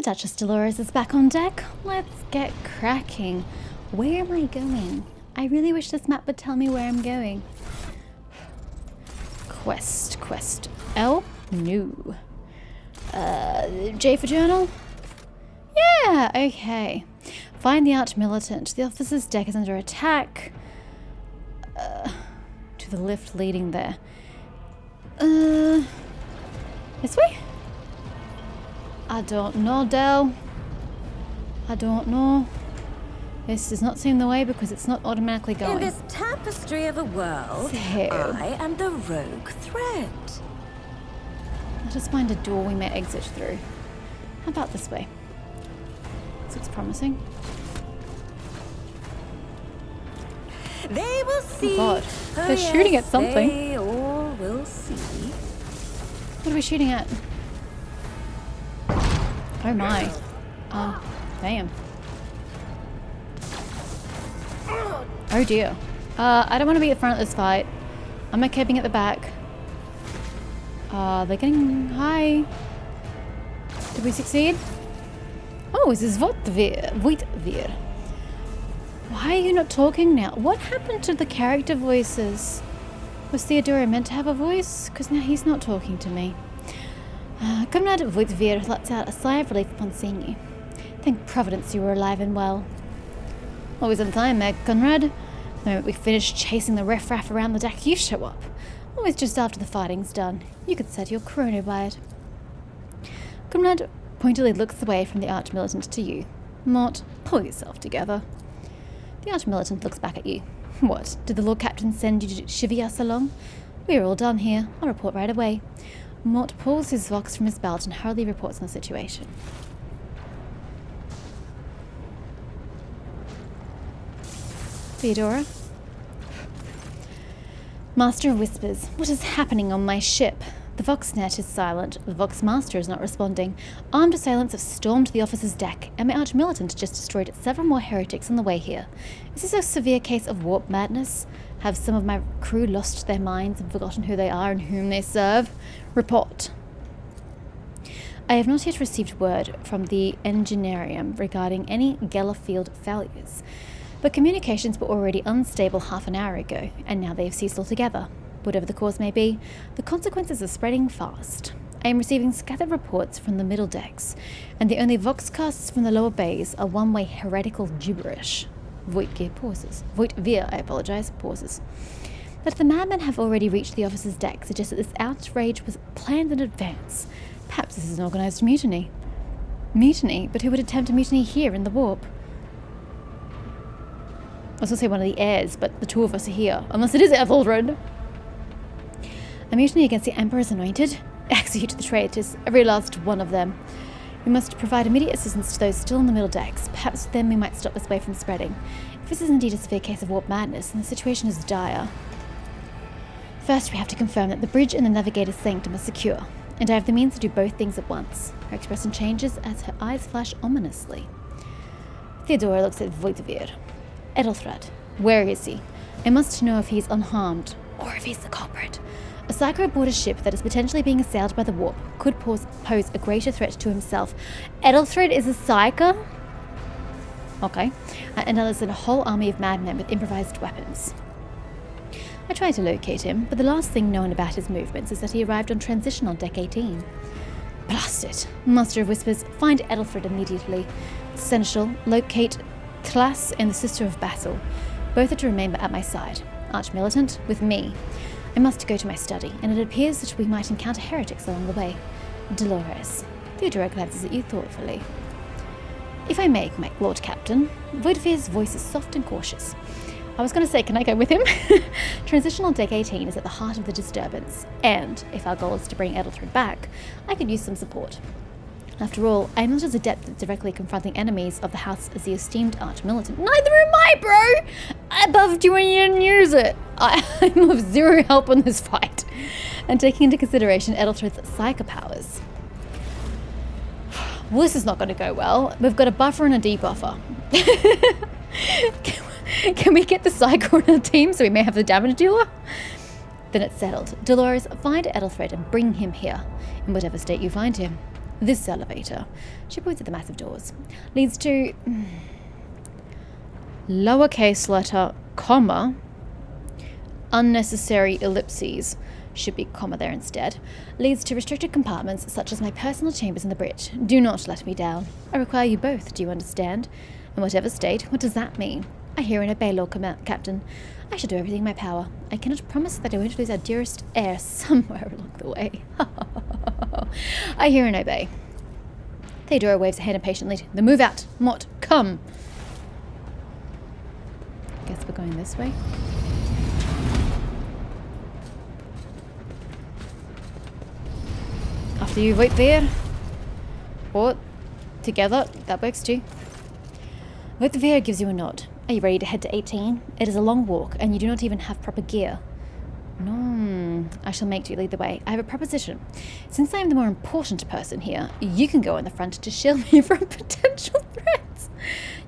Duchess Dolores is back on deck. Let's get cracking. Where am I going? I really wish this map would tell me where I'm going. Quest. L? No. J for journal? Yeah, okay. Find the arch-militant. The officer's deck is under attack. To the lift leading there. This way? I don't know, Del. I don't know. This does not seem the way because it's not automatically going. In this tapestry of a world, So, I am the rogue thread. let us find a door we may exit through. How about this way? This looks promising. They will see. Oh God, Oh, they're shooting at something. They all will see. What are we shooting at? Oh my. Damn. Oh dear. I don't want to be at the front of this fight. I'm okay being at the back. They're getting high. Did we succeed? Oh, this is Voidship. Why are you not talking now? What happened to the character voices? Was Theodora meant to have a voice? Because now he's not talking to me. Comrade Voidship lets out a sigh of relief upon seeing you. Thank Providence you were alive and well. Always on time, Conrad. The moment we finish chasing the riffraff around the deck, you show up. Always just after the fighting's done. You could set your chrono by it. Conrad pointedly looks away from the arch-militant to you. Mort, pull yourself together. The arch-militant looks back at you. What, did the Lord Captain send you to chivvy us along? We're all done here. I'll report right away. Mort pulls his vox from his belt and hurriedly reports on the situation. Theodora? Master of Whispers, what is happening on my ship? The Voxnet is silent. The Vox Master is not responding. Armed assailants have stormed the officer's deck, and my arch-militant just destroyed several more heretics on the way here. Is this a severe case of warp madness? Have some of my crew lost their minds and forgotten who they are and whom they serve? Report. I have not yet received word from the Engineerium regarding any Gellerfield failures, but communications were already unstable half an hour ago, and now they have ceased altogether. Whatever the cause may be, the consequences are spreading fast. I am receiving scattered reports from the middle decks, and the only voxcasts from the lower bays are one-way heretical gibberish. Voidgear pauses. Pauses. That the madmen have already reached the officer's deck suggests that this outrage was planned in advance. Perhaps this is an organized mutiny. Mutiny? But who would attempt a mutiny here in the warp? I was going to say one of the heirs, but the two of us are here. Unless it is Ethelred. A mutiny against the Emperor's anointed? Execute the traitors, every last one of them. We must provide immediate assistance to those still in the middle decks. Perhaps then we might stop this wave from spreading. If this is indeed a severe case of warp madness, then the situation is dire. First, we have to confirm that the bridge and the navigator's sanctum are secure, and I have the means to do both things at once. Her expression changes as her eyes flash ominously. Theodora looks at Voidship. Ethelred, where is he? I must know if he's unharmed, or if he's the culprit. A psycho aboard a ship that is potentially being assailed by the warp could pose a greater threat to himself. Ethelred is a psycho? Okay. And now there's a whole army of madmen with improvised weapons. I tried to locate him, but the last thing known about his movements is that he arrived on transition on deck 18. Blast it. Master of Whispers, find Ethelred immediately. Seneschal, locate Tlas and the Sister of Battle. Both are to remain at my side. Arch-militant, with me. I must go to my study, and it appears that we might encounter heretics along the way. Dolores. Theodora glances at you thoughtfully. If I may, my Lord Captain. Voidship's voice is soft and cautious. I was going to say, can I go with him? Transitional Deck 18 is at the heart of the disturbance, and if our goal is to bring Ethelred back, I could use some support. After all, I am not as adept at directly confronting enemies of the house as the esteemed arch-militant. Neither am I, bro! I buffed you and you didn't use it! I'm of zero help on this fight. And taking into consideration Ethelred's psycho powers. Well, this is not going to go well. We've got a buffer and a debuffer. Can we get the psycho on our team so we may have the damage dealer? Then it's settled. Dolores, find Ethelred and bring him here, in whatever state you find him. This elevator, she points at the massive doors, leads to lowercase letter, comma, unnecessary ellipses, should be comma there instead, leads to restricted compartments such as my personal chambers in the bridge. Do not let me down. I require you both, do you understand? In whatever state, what does that mean? I hear and obey, Lord Captain. I shall do everything in my power. I cannot promise that I won't lose our dearest heir somewhere along the way. I hear and obey. Theodora waves a hand impatiently. Then move out. Mott, come. Guess we're going this way. After you wait there. Or together. That works too. Voidship gives you a nod. Are you ready to head to 18? It is a long walk, and you do not even have proper gear. No, I shall make you lead the way. I have a proposition. Since I am the more important person here, you can go in the front to shield me from potential threats.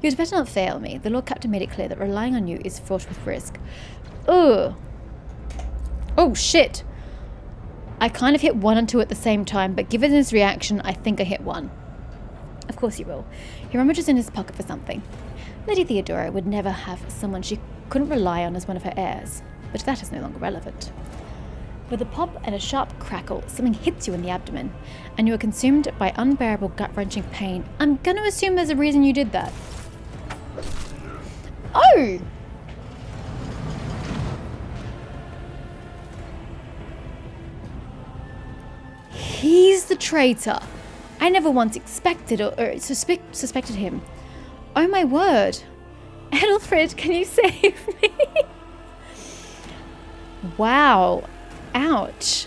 You'd better not fail me. The Lord Captain made it clear that relying on you is fraught with risk. Ugh. Oh, shit. I kind of hit 1 and 2 at the same time, but given his reaction, I think I hit 1. Of course you will. He rummages in his pocket for something. Lady Theodora would never have someone she couldn't rely on as one of her heirs, but that is no longer relevant. With a pop and a sharp crackle, something hits you in the abdomen, and you are consumed by unbearable gut-wrenching pain. I'm going to assume there's a reason you did that. Oh! He's the traitor. I never once expected or suspected him. Oh my word. Edelfrid, can you save me? Wow. Ouch.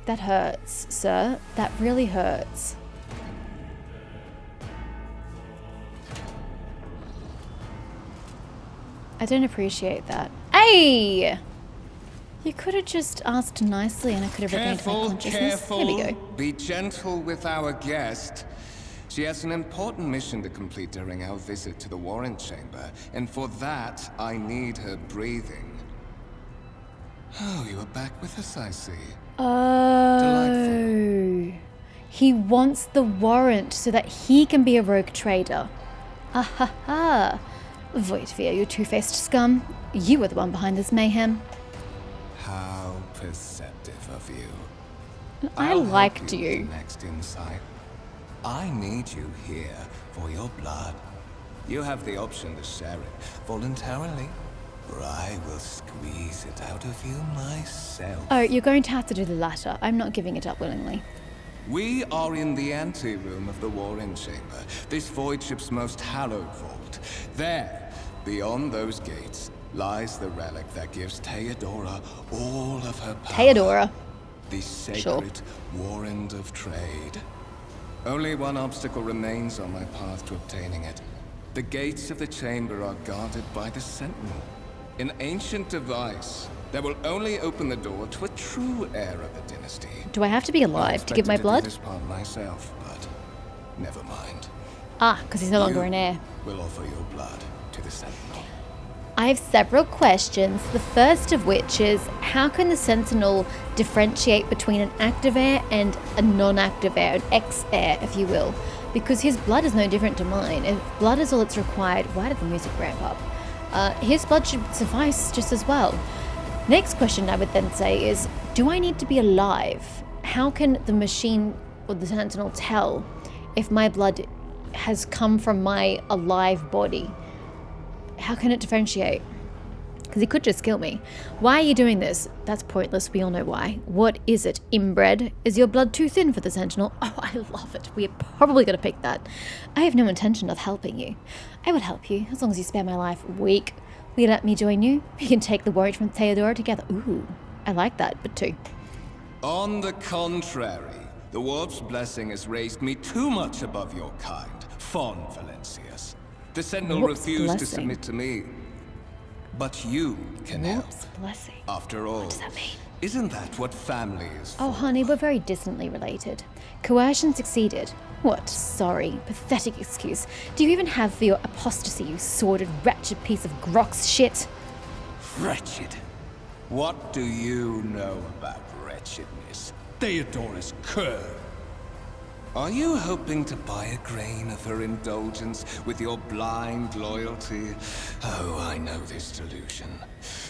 That hurts, sir. That really hurts. I don't appreciate that. Hey! You could have just asked nicely and I could have regained my consciousness. Here we go. Be gentle with our guest. She has an important mission to complete during our visit to the Warrant chamber, and for that, I need her breathing. Oh, you are back with us, I see. Oh. Delightful. He wants the Warrant so that he can be a rogue trader. Ah ha ha. Voidsphere, you two-faced scum. You were the one behind this mayhem. How perceptive of you. I I'll liked help you. you. With the next insight. I need you here for your blood. You have the option to share it voluntarily, or I will squeeze it out of you myself. Oh, you're going to have to do the latter. I'm not giving it up willingly. We are in the anteroom of the Warrant chamber, this voidship's most hallowed vault. There, beyond those gates, lies the relic that gives Theodora all of her power. Theodora. The sacred Warrant of Trade. Only one obstacle remains on my path to obtaining it. The gates of the chamber are guarded by the Sentinel, an ancient device that will only open the door to a true heir of the dynasty. Do I have to be alive to give my blood? I expected to do this part myself, but never mind. Ah, because he's no longer an heir. Will offer your blood to the Sentinel. I have several questions, the first of which is, how can the Sentinel differentiate between an active heir and a non-active heir, an ex-heir, if you will? Because his blood is no different to mine. If blood is all that's required, why did the music ramp up? His blood should suffice just as well. Next question I would then say is, do I need to be alive? How can the machine or the Sentinel tell if my blood has come from my alive body? How can it differentiate? Because he could just kill me. Why are you doing this? That's pointless. We all know why. What is it? Inbred? Is your blood too thin for the Sentinel? Oh, I love it. We are probably going to pick that. I have no intention of helping you. I would help you, as long as you spare my life. Weak. Will you let me join you? We can take the Warrant from Theodora together. Ooh, I like that, but 2. On the contrary, the Warp's blessing has raised me too much above your kind, Fon Valencius. The Sentinel Warp's refused to blessing. submit to me. But you can Warp's help. blessing. After all, What does that mean? isn't that what family is for? Oh, honey, we're very distantly related. Coercion succeeded. What? Sorry. Pathetic excuse. Do you even have for your apostasy, you sordid, wretched piece of Grox shit? Wretched. What do you know about wretchedness? Theodora's cur. Are you hoping to buy a grain of her indulgence with your blind loyalty? Oh, I know this delusion.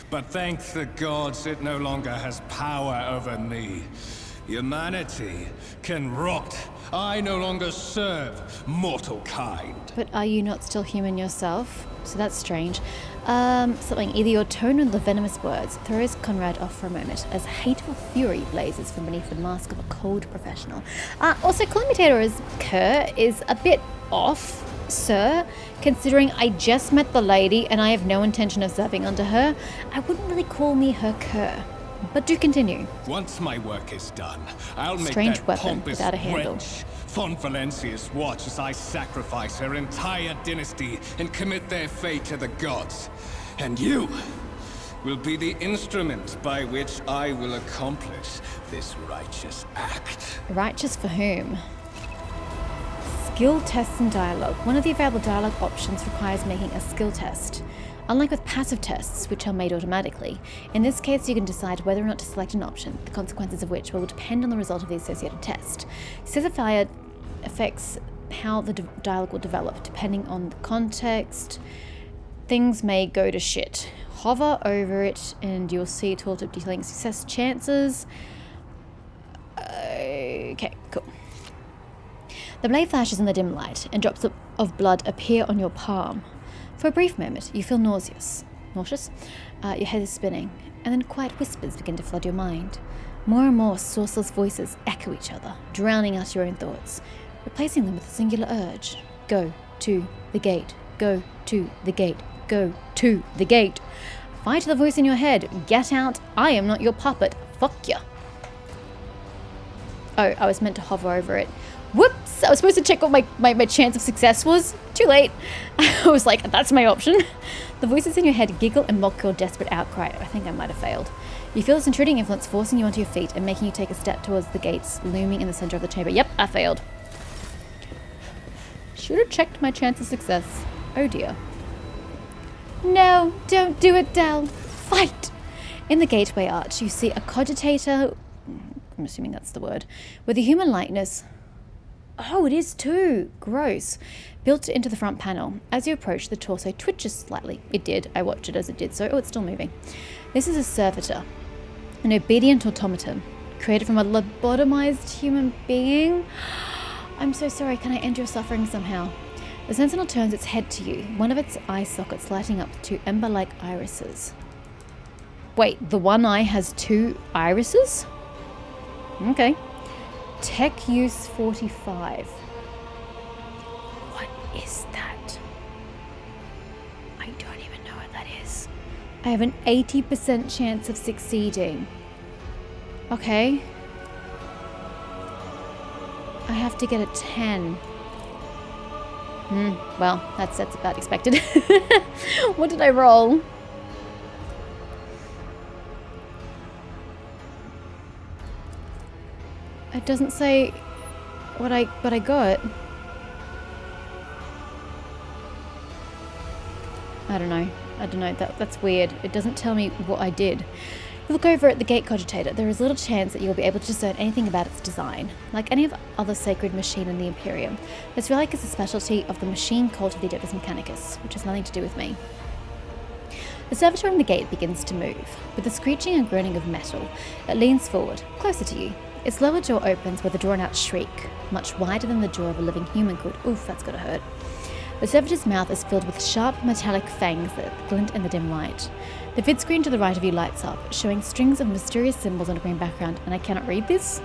But thank the gods it no longer has power over me. Humanity can rot. I no longer serve mortal kind. But are you not still human yourself? So that's strange. Something, either your tone or the venomous words throws Conrad off for a moment as hateful fury blazes from beneath the mask of a cold professional. Also, calling me Taylor as Kerr is a bit off, sir, considering I just met the lady and I have no intention of serving under her. I wouldn't really call me her Kerr. But do continue. Once my work is done, I'll Strange make that weapon pompous without a handle. wench von Valencius watch as I sacrifice her entire dynasty and commit their fate to the gods. And you will be the instrument by which I will accomplish this righteous act. Righteous for whom? Skill tests and dialogue. One of the available dialogue options requires making a skill test. Unlike with passive tests, which are made automatically, in this case you can decide whether or not to select an option, the consequences of which will depend on the result of the associated test. Specifier affects how the dialogue will develop, depending on the context. Things may go to shit. Hover over it and you'll see a tooltip detailing success chances. Okay, cool. The blade flashes in the dim light, and drops of blood appear on your palm. For a brief moment, you feel nauseous. Your head is spinning, and then quiet whispers begin to flood your mind. More and more sourceless voices echo each other, drowning out your own thoughts, replacing them with a singular urge. Go to the gate. Go to the gate. Go to the gate. Fight the voice in your head. Get out. I am not your puppet. Fuck ya. Oh, I was meant to hover over it. Whoops! I was supposed to check what my chance of success was. Too late. I was like, that's my option. The voices in your head giggle and mock your desperate outcry. I think I might have failed. You feel this intruding influence forcing you onto your feet and making you take a step towards the gates looming in the center of the chamber. Yep, I failed. Should have checked my chance of success. Oh dear. No, don't do it, Del. Fight! In the gateway arch, you see a cogitator, I'm assuming that's the word, with a human likeness. Oh, it is too. Gross. Built into the front panel. As you approach, the torso twitches slightly. It did. I watched it as it did so. Oh, it's still moving. This is a servitor, an obedient automaton, created from a lobotomized human being. I'm so sorry. Can I end your suffering somehow? The sentinel turns its head to you, one of its eye sockets lighting up two ember-like irises. Wait, the one eye has two irises? Okay. Tech use 45. What is that? I don't even know what that is. I have an 80% chance of succeeding. Okay. I have to get a 10. Well, that's about expected. What did I roll? It doesn't say what I got. I don't know. That's weird. It doesn't tell me what I did. You look over at the gate cogitator. There is little chance that you'll be able to discern anything about its design. Like any other sacred machine in the Imperium, this relic is a specialty of the machine cult of the Adeptus Mechanicus, which has nothing to do with me. The servitor on the gate begins to move. With the screeching and groaning of metal, it leans forward, closer to you. Its lower jaw opens with a drawn-out shriek, much wider than the jaw of a living human could. Oof, that's gotta hurt. The servitor's mouth is filled with sharp, metallic fangs that glint in the dim light. The vid screen to the right of you lights up, showing strings of mysterious symbols on a green background, and I cannot read this?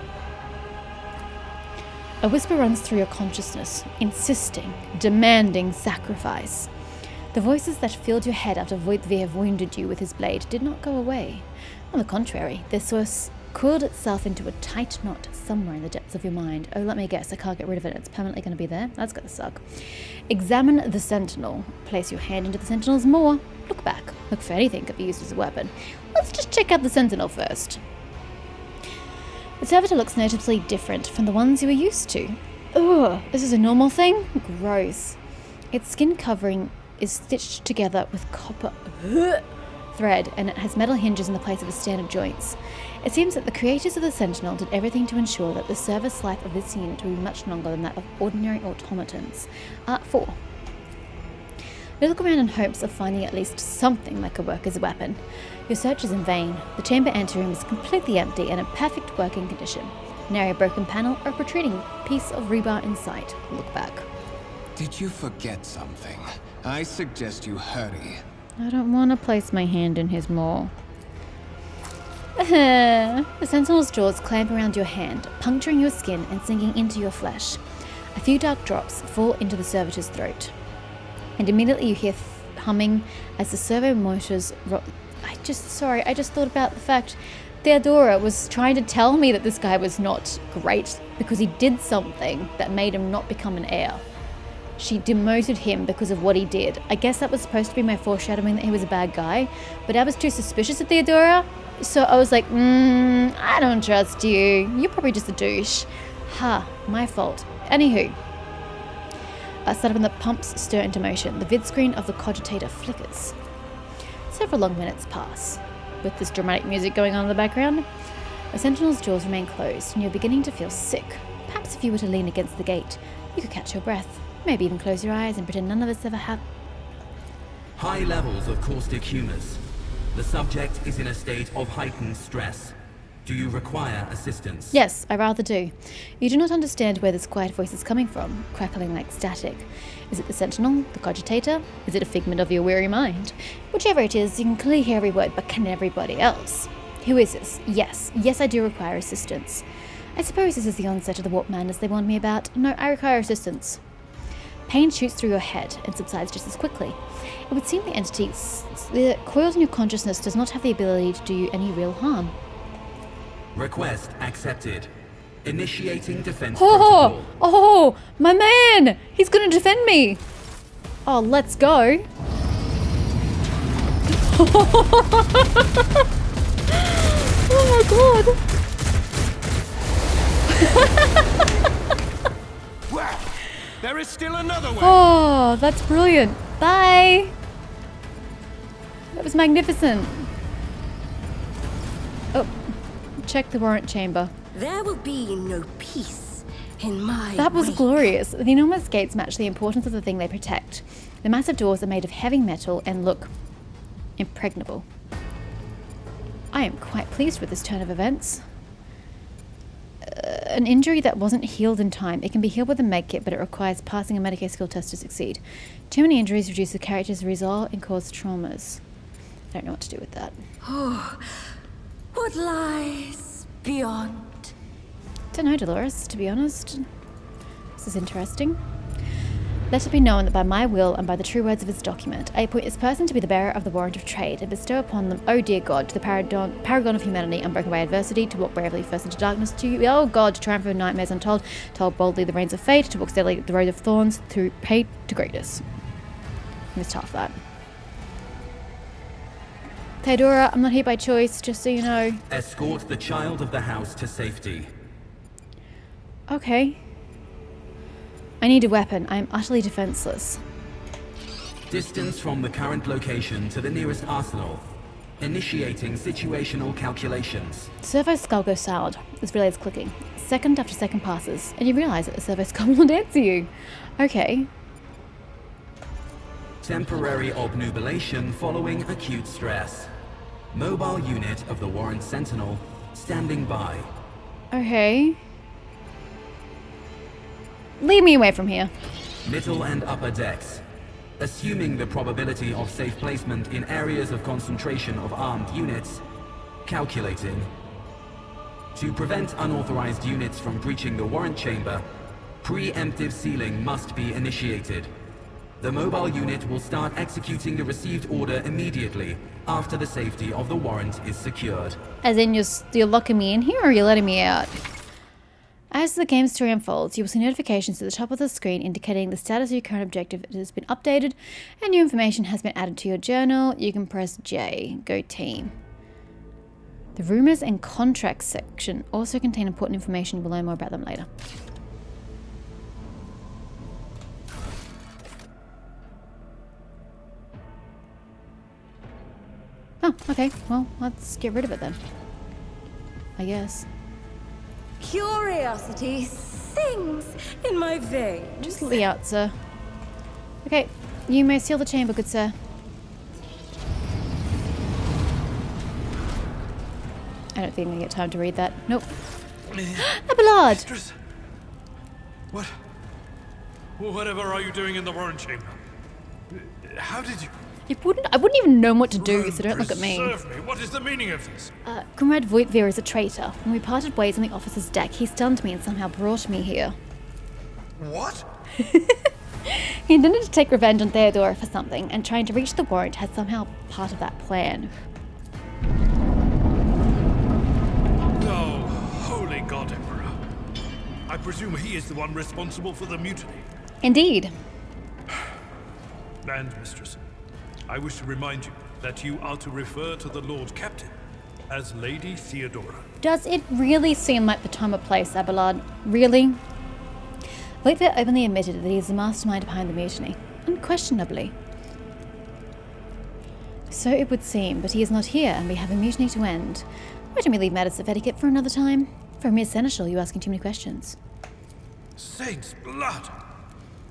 A whisper runs through your consciousness, insisting, demanding sacrifice. The voices that filled your head after Voidveer wounded you with his blade did not go away. On the contrary, their source coiled itself into a tight knot somewhere in the depths of your mind. Oh, let me guess, I can't get rid of it. It's permanently going to be there. That's going to suck. Examine the sentinel. Place your hand into the sentinel's maw. Look back. Look for anything that could be used as a weapon. Let's just check out the sentinel first. The servitor looks noticeably different from the ones you were used to. Ugh, this is a normal thing? Gross. Its skin covering is stitched together with copper thread, and it has metal hinges in the place of its standard joints. It seems that the creators of the Sentinel did everything to ensure that the service life of this unit would be much longer than that of ordinary automatons. 4. You look around in hopes of finding at least something like a worker's weapon. Your search is in vain. The chamber anteroom is completely empty and in perfect working condition. Nary a broken panel or a protruding piece of rebar in sight. Look back. Did you forget something? I suggest you hurry. I don't want to place my hand in his maw. The Sentinel's jaws clamp around your hand, puncturing your skin and sinking into your flesh. A few dark drops fall into the servitor's throat. And immediately you hear humming as the servo motors I just thought about the fact Theodora was trying to tell me that this guy was not great because he did something that made him not become an heir. She demoted him because of what he did. I guess that was supposed to be my foreshadowing that he was a bad guy, but I was too suspicious of Theodora, so I was like, I don't trust you. You're probably just a douche. Ha, my fault. Anywho. Suddenly the pumps stir into motion. The vid screen of the cogitator flickers. Several long minutes pass, with this dramatic music going on in the background. The Sentinel's jaws remain closed, and you're beginning to feel sick. Perhaps if you were to lean against the gate, you could catch your breath. Maybe even close your eyes and pretend none of us ever have. High levels of caustic humors. The subject is in a state of heightened stress. Do you require assistance? Yes, I rather do. You do not understand where this quiet voice is coming from, crackling like static. Is it the Sentinel, the cogitator? Is it a figment of your weary mind? Whichever it is, you can clearly hear every word, but can everybody else? Who is this? Yes, I do require assistance. I suppose this is the onset of the warp madness they warned me about. No, I require assistance. Pain shoots through your head and subsides just as quickly. It would seem the entity coiled in your consciousness does not have the ability to do you any real harm. Request accepted. Initiating defense protocol. Oh, my man! He's gonna defend me! Oh, let's go. Oh my god! Well, there is still another way. Oh, that's brilliant. Bye! That was magnificent. Oh, check the warrant chamber. There will be no peace in my That was wake. glorious. The enormous gates match the importance of the thing they protect. The massive doors are made of heavy metal and look impregnable. I am quite pleased with this turn of events. An injury that wasn't healed in time. It can be healed with a medkit, but it requires passing a Medicaid skill test to succeed. Too many injuries reduce the character's resolve and cause traumas. I don't know what to do with that. Oh, what lies beyond? Don't know, Dolores, to be honest. This is interesting. Let it be known that by my will and by the true words of this document, I appoint this person to be the bearer of the warrant of trade and bestow upon them, oh dear God, to the paragon of humanity, unbroken by adversity, to walk bravely first into darkness, to, oh God, to triumph over nightmares untold, to hold boldly the reins of fate, to walk steadily the road of thorns, through pain to greatness. I missed half that. Theodora, I'm not here by choice, just so you know. Escort the child of the house to safety. Okay. I need a weapon. I am utterly defenseless. Distance from the current location to the nearest arsenal. Initiating situational calculations. Servo skull goes silent. This relay is clicking. Second after second passes, and you realize that the servo skull won't answer you. Okay. Temporary obnubilation following acute stress. Mobile unit of the Warrant Sentinel standing by. Okay. Leave me away from here. Middle and upper decks. Assuming the probability of safe placement in areas of concentration of armed units. Calculating. To prevent unauthorized units from breaching the warrant chamber, preemptive sealing must be initiated. The mobile unit will start executing the received order immediately after the safety of the warrant is secured. As in, you're locking me in here or you're letting me out? As the game story unfolds, you will see notifications at the top of the screen indicating the status of your current objective. It has been updated and new information has been added to your journal. You can press J. Go team. The rumors and contracts section also contain important information. We'll learn more about them later. Oh, okay. Well, let's get rid of it then. I guess. Curiosity sings in my veins. Just let me out, sir. Okay, you may seal the chamber, good sir. I don't think I get time to read that. Nope. Abelard! Mistress? What? Whatever are you doing in the Warrant chamber? How did you... I wouldn't even know what to do, so don't look at me. Preserve me. What is the meaning of this? Comrade Voitvir is a traitor. When we parted ways on the officer's deck, he stunned me and somehow brought me here. What? He intended to take revenge on Theodora for something, and trying to reach the Warrant had somehow part of that plan. Oh, holy God, Emperor. I presume he is the one responsible for the mutiny. Indeed. And, Mistress, I wish to remind you that you are to refer to the Lord Captain as Lady Theodora. Does it really seem like the time or place, Abelard? Really? Voitvir openly admitted that he is the mastermind behind the mutiny. Unquestionably. So it would seem, but he is not here, and we have a mutiny to end. Why don't we leave matters of etiquette for another time? For a mere seneschal, you're asking too many questions. Saints' blood!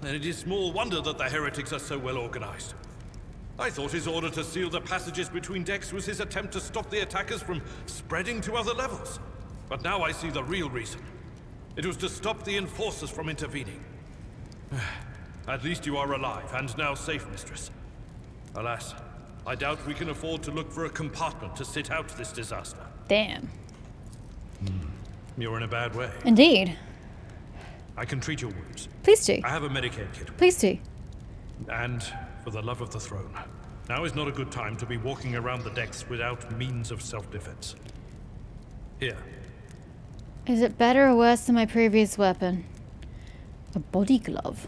Then it is small wonder that the heretics are so well organized. I thought his order to seal the passages between decks was his attempt to stop the attackers from spreading to other levels. But now I see the real reason. It was to stop the enforcers from intervening. At least you are alive, and now safe, Mistress. Alas, I doubt we can afford to look for a compartment to sit out this disaster. Damn. You're in a bad way. Indeed. I can treat your wounds. Please do. I have a Medicaid kit. Please do. And, for the love of the throne, now is not a good time to be walking around the decks without means of self-defense. Here. Is it better or worse than my previous weapon? A body glove.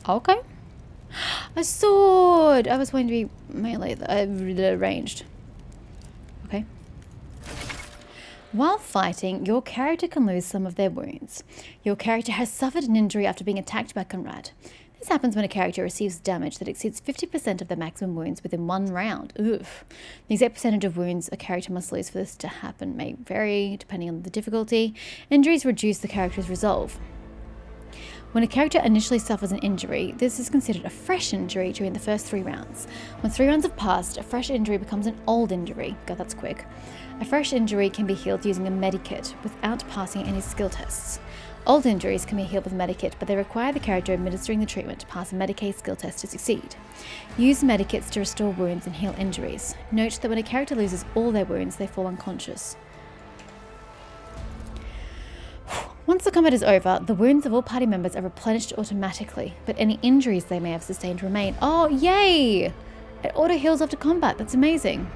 Okay. A sword! I was going to be melee, ranged. Okay. While fighting, your character can lose some of their wounds. Your character has suffered an injury after being attacked by Conrad. This happens when a character receives damage that exceeds 50% of their maximum wounds within one round. Oof. The exact percentage of wounds a character must lose for this to happen may vary depending on the difficulty. Injuries reduce the character's resolve. When a character initially suffers an injury, this is considered a fresh injury during the first 3 rounds. When 3 rounds have passed, a fresh injury becomes an old injury. God, that's quick. A fresh injury can be healed using a medikit without passing any skill tests. Old injuries can be healed with medikit, but they require the character administering the treatment to pass a Medicaid skill test to succeed. Use medikits to restore wounds and heal injuries. Note that when a character loses all their wounds, they fall unconscious. Once the combat is over, the wounds of all party members are replenished automatically, but any injuries they may have sustained remain. Oh, yay! It auto-heals after combat. That's amazing.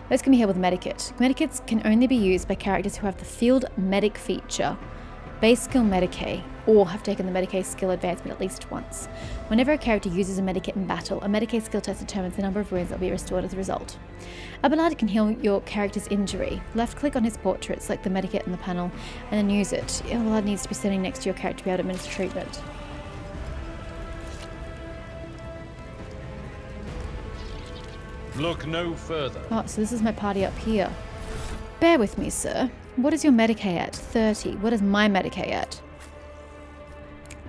Those can be healed with medikit. Medikits can only be used by characters who have the field medic feature, base skill Medicaid, or have taken the Medicaid skill advancement at least once. Whenever a character uses a medikit in battle, a Medicaid skill test determines the number of wounds that will be restored as a result. Abelard can heal your character's injury. Left click on his portrait, select the medikit in the panel, and then use it. Abelard needs to be standing next to your character to be able to administer treatment. Look no further. Oh, so this is my party up here. Bear with me, sir. What is your Medicaid at? 30. What is my Medicaid at?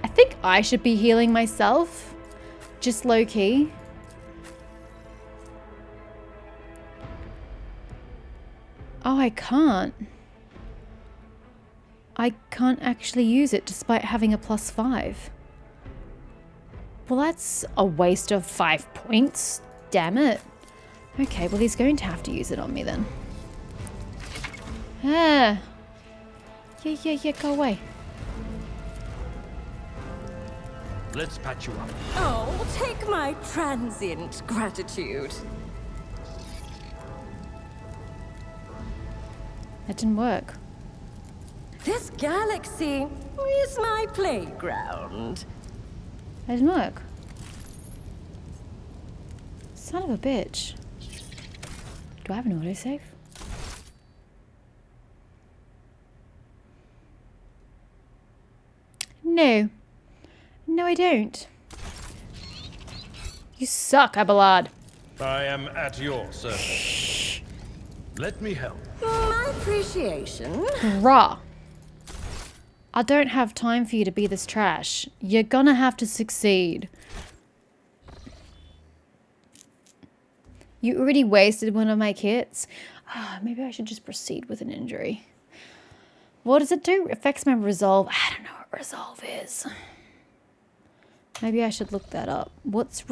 I think I should be healing myself. Just low-key. Oh, I can't. I can't actually use it despite having a +5. Well, that's a waste of 5 points. Damn it. Okay, well, he's going to have to use it on me then. Ah. Yeah, go away. Let's patch you up. Oh, take my transient gratitude. That didn't work. This galaxy is my playground. That didn't work. Son of a bitch. Do I have an autosave? No. No, I don't. You suck, Abelard. I am at your service. Let me help. My appreciation. Bruh. I don't have time for you to be this trash. You're gonna have to succeed. You already wasted one of my kits. Maybe I should just proceed with an injury. What does it do? Affects my resolve. I don't know what resolve is. Maybe I should look that up. What's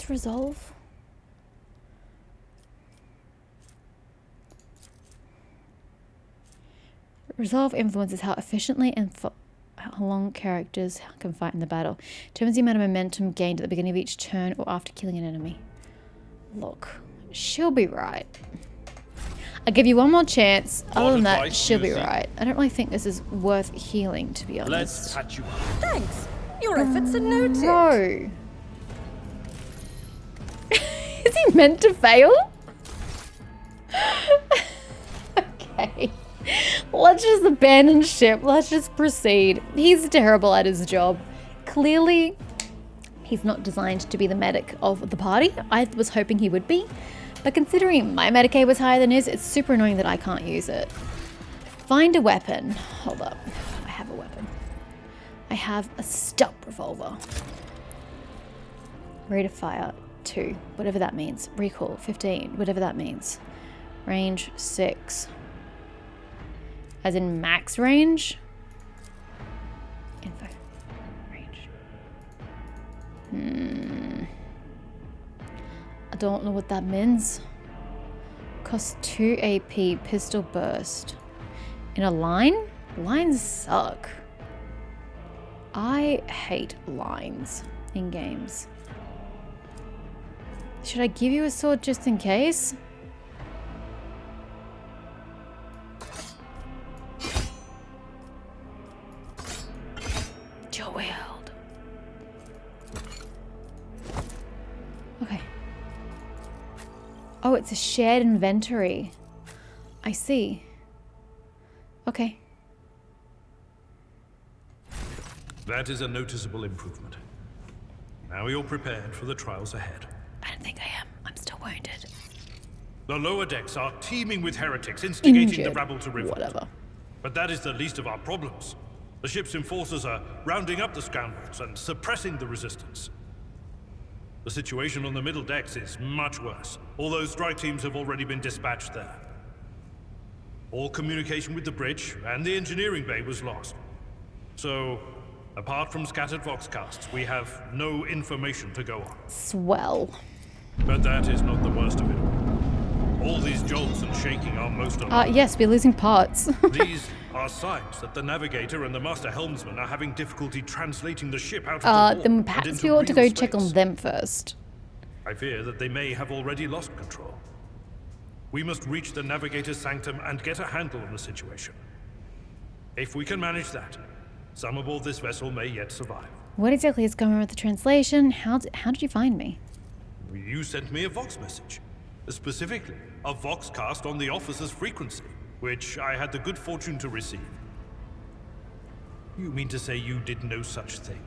resolve? Resolve influences how efficiently and how long characters can fight in the battle. Determines the amount of momentum gained at the beginning of each turn or after killing an enemy. Look, she'll be right. I'll give you one more chance. Other than that, she'll be right. I don't really think this is worth healing, to be honest. Let's patch you up. Thanks. Your efforts are noted. No. Is he meant to fail? Okay. Let's just abandon ship. Let's just proceed. He's terrible at his job. Clearly, he's not designed to be the medic of the party. I was hoping he would be. But considering my Medicaid was higher than his, it's super annoying that I can't use it. Find a weapon. Hold up. I have a weapon. I have a stop revolver. Rate of fire 2, whatever that means. Recoil 15, whatever that means. Range 6. As in max range? Info. Range. I don't know what that means. Costs 2 AP, pistol burst. In a line? Lines suck. I hate lines in games. Should I give you a sword just in case? Joeled. Okay. Oh, it's a shared inventory. I see. Okay. That is a noticeable improvement. Now you're prepared for the trials ahead. I don't think I am. I'm still wounded. The lower decks are teeming with heretics instigating the rabble to revolt. Whatever. But that is the least of our problems. The ship's enforcers are rounding up the scoundrels and suppressing the resistance. The situation on the middle decks is much worse, although strike teams have already been dispatched there. All communication with the bridge and the engineering bay was lost. So, apart from scattered voxcasts, we have no information to go on. Swell. But that is not the worst of it all. All these jolts and shaking are most alarming. Yes, we're losing parts. These are signs that the navigator and the master helmsman are having difficulty translating the ship out of the warp Then and perhaps into we ought to go real check on space. them first. I fear that they may have already lost control. We must reach the navigator's sanctum and get a handle on the situation. If we can manage that, some aboard this vessel may yet survive. What exactly is going on with the translation? How did you find me? You sent me a Vox message. Specifically, a Voxcast on the officer's frequency, which I had the good fortune to receive. You mean to say you did no such thing?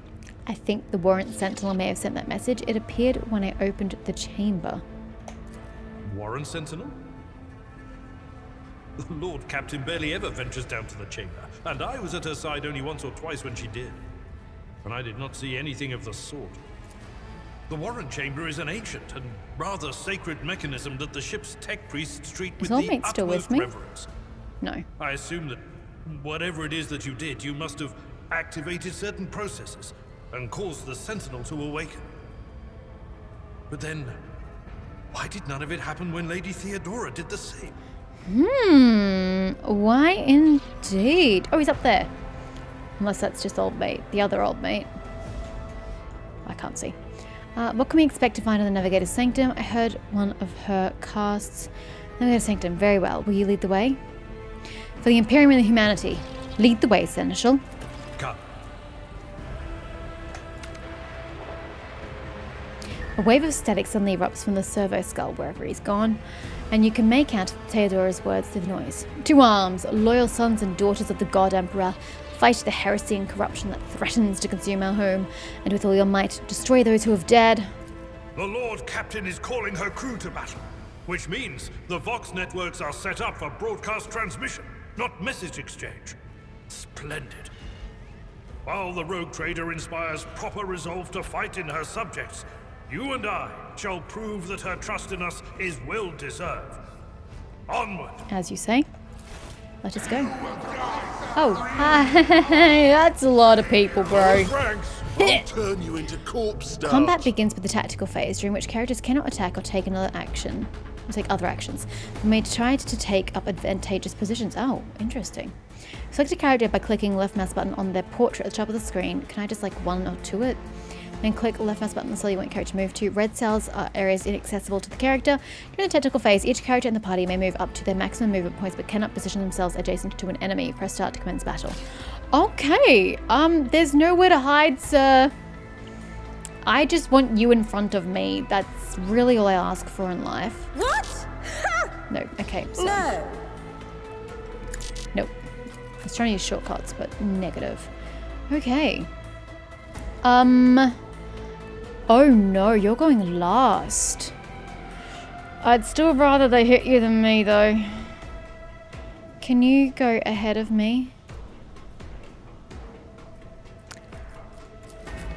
I think the Warrant Sentinel may have sent that message. It appeared when I opened the chamber. Warrant Sentinel? The Lord Captain barely ever ventures down to the chamber, and I was at her side only once or twice when she did. And I did not see anything of the sort. The Warrant Chamber is an ancient and rather sacred mechanism that the ship's tech priests treat with Is the Oldmate still with utmost me? reverence. No. I assume that whatever it is that you did, you must have activated certain processes and caused the Sentinel to awaken. But then, why did none of it happen when Lady Theodora did the same? Why indeed? Oh, he's up there. Unless that's just old mate, the other old mate. I can't see. What can we expect to find in the Navigator's Sanctum? I heard one of her casts. Navigator's Sanctum, very well. Will you lead the way? For the Imperium and the humanity. Lead the way, Seneschal. Come. A wave of static suddenly erupts from the servo skull wherever he's gone, and you can make out Theodora's words through the noise. To arms, loyal sons and daughters of the God Emperor, fight the heresy and corruption that threatens to consume our home, and with all your might, destroy those who have dared. The Lord Captain is calling her crew to battle. Which means the Vox networks are set up for broadcast transmission, not message exchange. Splendid. While the rogue trader inspires proper resolve to fight in her subjects, you and I shall prove that her trust in us is well deserved. Onward. As you say. Let us go. Oh, hi. That's a lot of people, bro. I'll turn you into corpse stars. Combat begins with the tactical phase, during which characters cannot attack or take another action. Or take other actions. They may try to take up advantageous positions. Oh, interesting. Select a character by clicking left mouse button on their portrait at the top of the screen. Can I just like one or two it? Then click left mouse button on the cell you want your character to move to. Red cells are areas inaccessible to the character. During the tactical phase, each character in the party may move up to their maximum movement points but cannot position themselves adjacent to an enemy. Press start to commence battle. Okay, there's nowhere to hide, sir. I just want you in front of me. That's really all I ask for in life. What? No, okay, so. No. Nope. I was trying to use shortcuts, but negative. Okay. Oh no, you're going last. I'd still rather they hit you than me, though. Can you go ahead of me?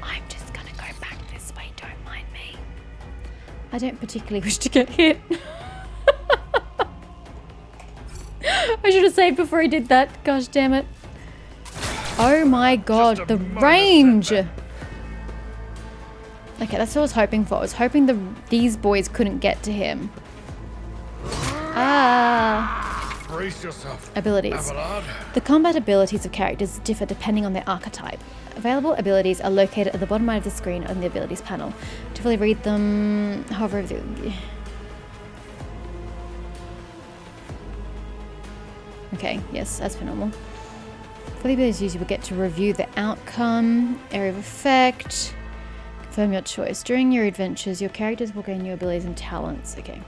I'm just gonna go back this way, don't mind me. I don't particularly wish to get hit. I should have saved before he did that. Gosh damn it. Oh my god, the range! Okay, that's what I was hoping for. I was hoping these boys couldn't get to him. Ah. Brace yourself. Abilities. Abelard. The combat abilities of characters differ depending on their archetype. Available abilities are located at the bottom right of the screen on the abilities panel. To fully read them, however... Okay, yes, as per normal. For the abilities used, you will get to review the outcome, area of effect, confirm your choice. During your adventures, your characters will gain new abilities and talents. Okay.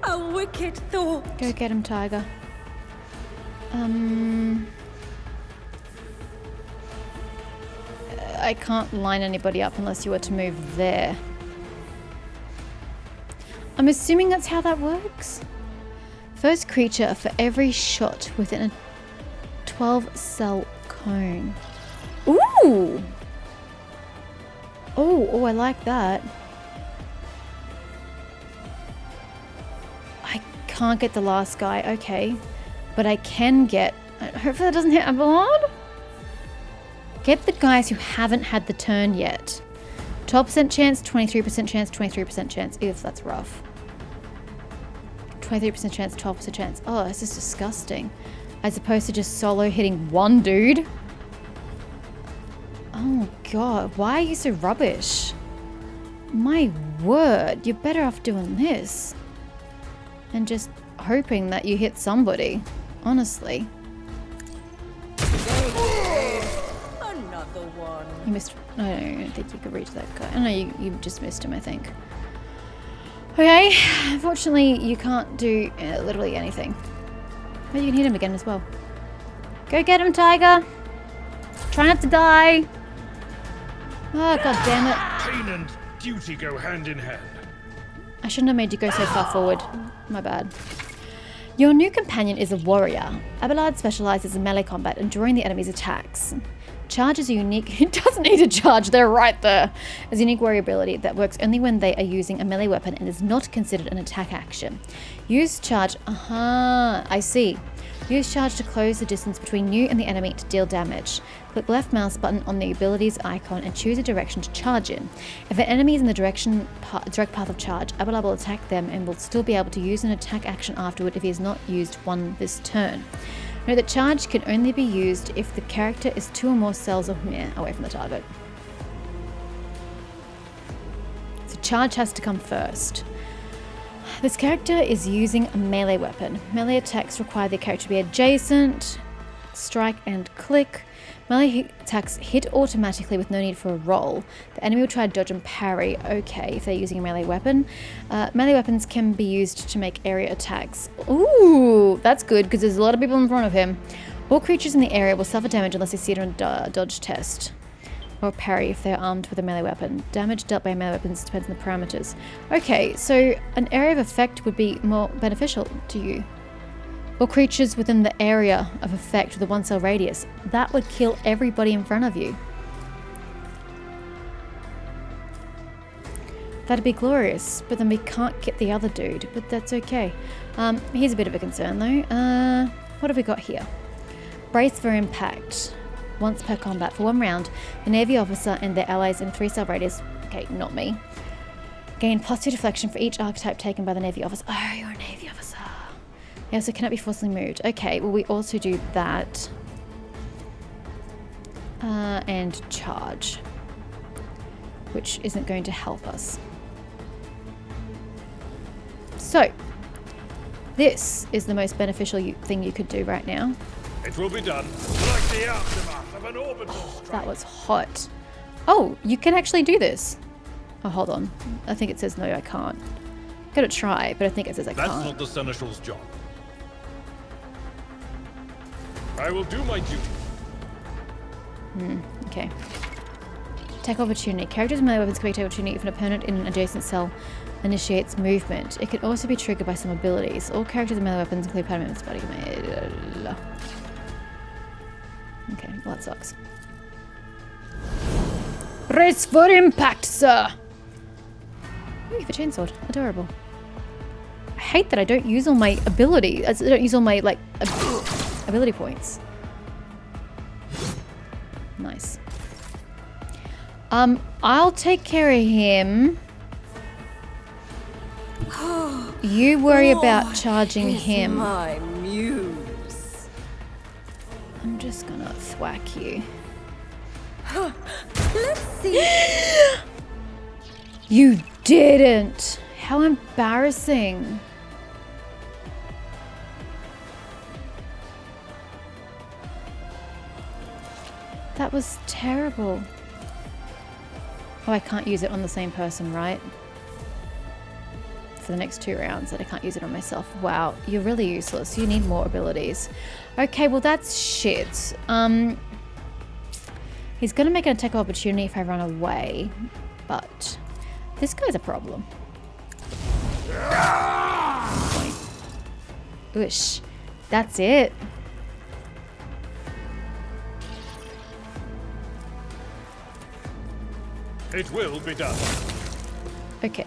A wicked thought. Go get him, Tiger. I can't line anybody up unless you were to move there. I'm assuming that's how that works. First creature for every shot within a 12-cell cone. Ooh! Oh, I like that. I can't get the last guy, okay. But I can get... Hopefully that doesn't hit Abelard. Get the guys who haven't had the turn yet. 12% chance, 23% chance, 23% chance. If that's rough. 23% chance, 12% chance. Oh, this is disgusting. As opposed to just solo hitting one dude. Oh god, why are you so rubbish? My word, you're better off doing this. And just hoping that you hit somebody. Honestly. Another one. You missed... No, I don't think you could reach that guy. Oh no, you just missed him, I think. Okay, unfortunately you can't do literally anything. But you can hit him again as well. Go get him, Tiger! Try not to die! Oh, god damn it. Pain and duty go hand in hand. I shouldn't have made you go so far forward. My bad. Your new companion is a warrior. Abelard specializes in melee combat and drawing the enemy's attacks. Charge is a unique... It doesn't need to charge, they're right there. Is a unique warrior ability that works only when they are using a melee weapon and is not considered an attack action. Use charge... I see. Use charge to close the distance between you and the enemy to deal damage. Click left mouse button on the abilities icon and choose a direction to charge in. If an enemy is in the direct path of charge, Abelard will attack them and will still be able to use an attack action afterward if he has not used one this turn. Note that charge can only be used if the character is 2 or more cells or mere away from the target. So charge has to come first. This character is using a melee weapon. Melee attacks require the character to be adjacent, strike and click. Melee attacks hit automatically with no need for a roll. The enemy will try to dodge and parry. Okay, if they're using a melee weapon. Melee weapons can be used to make area attacks. Ooh, that's good because there's a lot of people in front of him. All creatures in the area will suffer damage unless they succeed on a dodge test. Or parry if they're armed with a melee weapon. Damage dealt by melee weapons depends on the parameters. Okay, so an area of effect would be more beneficial to you. Or creatures within the area of effect with a 1 cell radius. That would kill everybody in front of you. That'd be glorious, but then we can't get the other dude, but that's okay. Here's a bit of a concern though. What have we got here? Brace for impact. Once per combat. For 1 round, the Navy officer and their allies in a 3 cell radius, okay, not me, gain +2 deflection for each archetype taken by the Navy officer. Oh, you're a Navy officer. Yeah, so cannot be forcibly moved. Okay, well we also do that. And charge. Which isn't going to help us. So, this is the most beneficial thing you could do right now. It will be done. Like the aftermath of an orbital strike. That was hot. Oh, you can actually do this. Oh, hold on. I think it says no, I can't. Gotta try, but I think it says I can't. That's not the Seneschal's job. I will do my duty. Okay. Attack opportunity. Characters with melee weapons can make attack opportunity if an opponent in an adjacent cell initiates movement. It can also be triggered by some abilities. All characters with melee weapons include part of movement. Okay, well that sucks. Brace for impact, sir! Ooh, you have a chainsword. Adorable. I hate that I don't use all my ability. I don't use all my, like, ability points. Nice. I'll take care of him. You worry about charging him. My muse. I'm just gonna thwack you. Let's see. You didn't! How embarrassing. That was terrible. Oh, I can't use it on the same person, right? For the next 2 rounds, that I can't use it on myself. Wow, you're really useless. You need more abilities. Okay, well that's shit. He's gonna make an attack of opportunity if I run away, but this guy's a problem. Oosh, that's it. It will be done. Okay,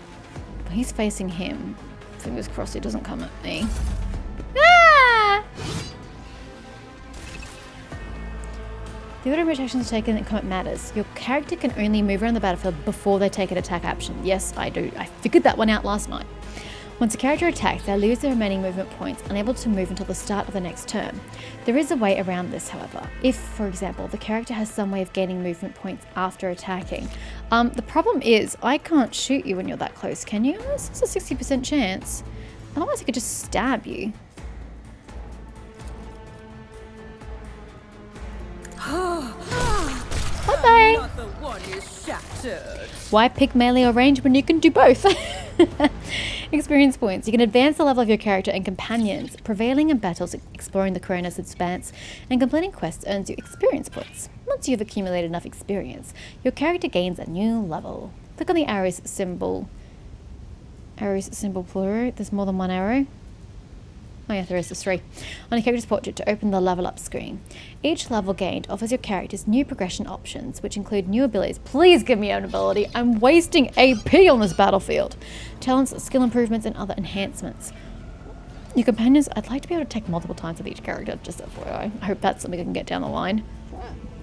well, he's facing him. Fingers crossed he doesn't come at me. Ah! The order in which actions are taken in combat matters. Your character can only move around the battlefield before they take an attack action. Yes, I do. I figured that one out last night. Once a character attacks, they lose their remaining movement points, unable to move until the start of the next turn. There is a way around this, however. If, for example, the character has some way of gaining movement points after attacking. The problem is, I can't shoot you when you're that close, can you? This is a 60% chance. Otherwise, I could just stab you. Bye-bye! Another one is shattered. Why pick melee or range when you can do both? Experience points. You can advance the level of your character and companions. Prevailing in battles, exploring the Koronus Expanse, and completing quests earns you experience points. Once you've accumulated enough experience, your character gains a new level. Click on the arrows symbol. Arrows symbol plural. There's more than one arrow. Oh yeah, there is. There's 3. On your character's portrait to open the level up screen. Each level gained offers your characters new progression options, which include new abilities. Please give me an ability. I'm wasting AP on this battlefield. Talents, skill improvements, and other enhancements. Your companions, I'd like to be able to attack multiple times with each character, just FYI. I hope that's something I can get down the line.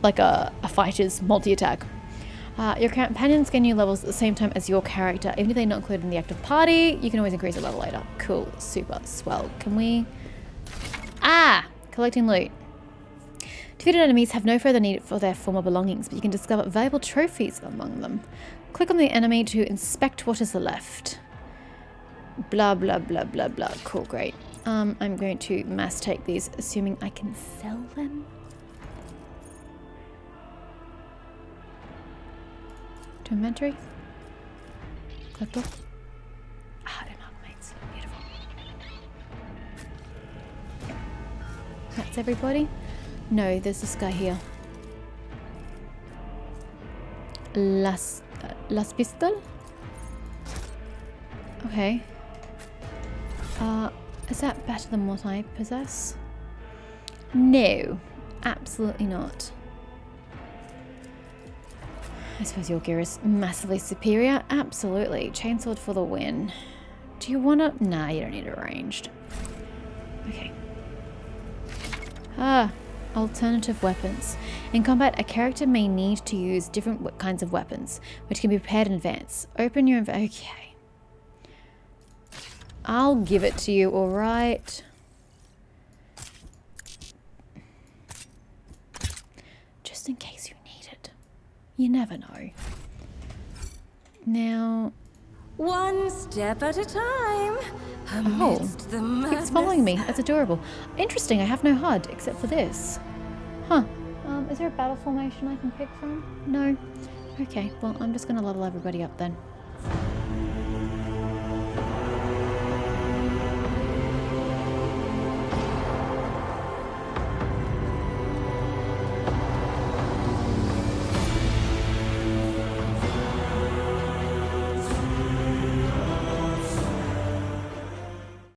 Like a fighter's multi-attack. Your companions gain new levels at the same time as your character. Even if they're not included in the active party, you can always increase the level later. Cool. Super. Swell. Can we... Collecting loot. Defeated enemies have no further need for their former belongings, but you can discover valuable trophies among them. Click on the enemy to inspect what is left. Blah, blah, blah, blah, blah. Cool. Great. I'm going to mass take these, assuming I can sell them. To inventory. Clip off. Ah, it amalgamates. Beautiful. That's everybody? No, there's this guy here. Las Pistol? Okay. Is that better than what I possess? No, absolutely not. I suppose your gear is massively superior. Absolutely. Chainsword for the win. Do you want to? Nah, you don't need it ranged. Okay. Alternative weapons. In combat, a character may need to use different kinds of weapons, which can be prepared in advance. Open your okay. I'll give it to you, alright? Just in case you need it. You never know. Now... One step at a time. Amidst the madness. It's following me. That's adorable. Interesting, I have no HUD, except for this. Huh. Is there a battle formation I can pick from? No. Okay, well, I'm just going to level everybody up then.